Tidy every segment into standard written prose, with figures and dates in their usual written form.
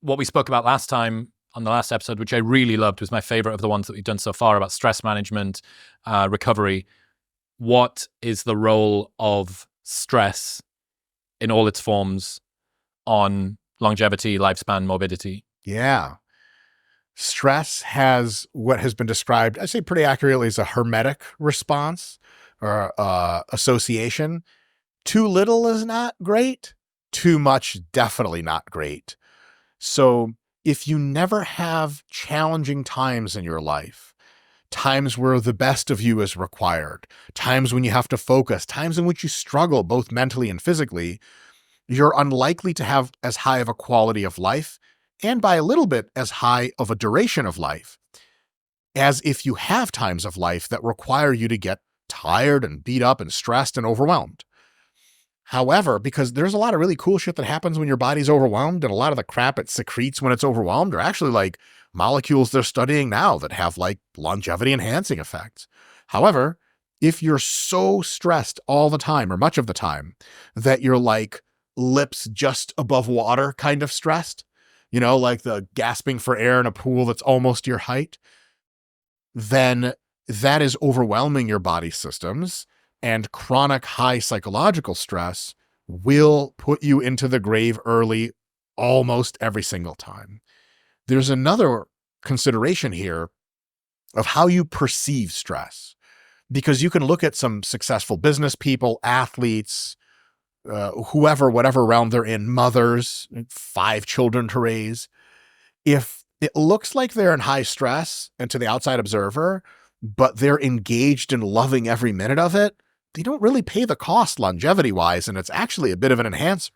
what we spoke about last time on the last episode, which I really loved, was my favorite of the ones that we've done so far about stress management, recovery. What is the role of stress in all its forms on longevity, lifespan, morbidity? Yeah. Stress has what has been described, I say pretty accurately, as a hermetic response or association. Too little is not great. Too much, definitely not great. So if you never have challenging times in your life, times where the best of you is required, times when you have to focus, times in which you struggle both mentally and physically, you're unlikely to have as high of a quality of life, and by a little bit as high of a duration of life, as if you have times of life that require you to get tired and beat up and stressed and overwhelmed. However, because there's a lot of really cool shit that happens when your body's overwhelmed, and a lot of the crap it secretes when it's overwhelmed are actually like molecules they're studying now that have like longevity enhancing effects. However, if you're so stressed all the time or much of the time that you're like lips just above water kind of stressed, like the gasping for air in a pool that's almost your height, then that is overwhelming your body systems, and chronic high psychological stress will put you into the grave early almost every single time. There's another consideration here of how you perceive stress, because you can look at some successful business people, athletes, whoever, whatever realm they're in, mothers, 5 children to raise. If it looks like they're in high stress and to the outside observer, but they're engaged and loving every minute of it, they don't really pay the cost longevity-wise, and it's actually a bit of an enhancer.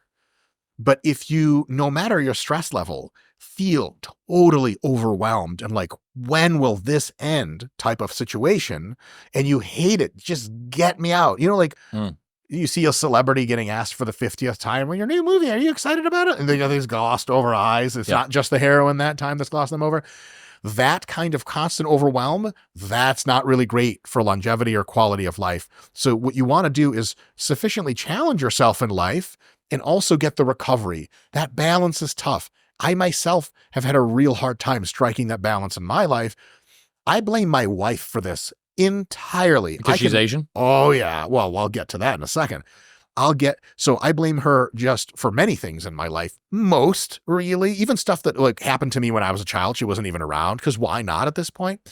But if you, no matter your stress level, feel totally overwhelmed and like, when will this end type of situation, and you hate it, just get me out. You see a celebrity getting asked for the 50th time, well, your new movie, are you excited about it? And they got these glossed over eyes. It's not just the heroin that time that's glossed them over. That kind of constant overwhelm, that's not really great for longevity or quality of life. So what you want to do is sufficiently challenge yourself in life and also get the recovery. That balance is tough. I myself have had a real hard time striking that balance in my life. I blame my wife for this entirely. Because she's Asian? Oh, yeah. Well, I'll get to that in a second. So I blame her just for many things in my life. Most, really, even stuff that happened to me when I was a child. She wasn't even around, because why not at this point?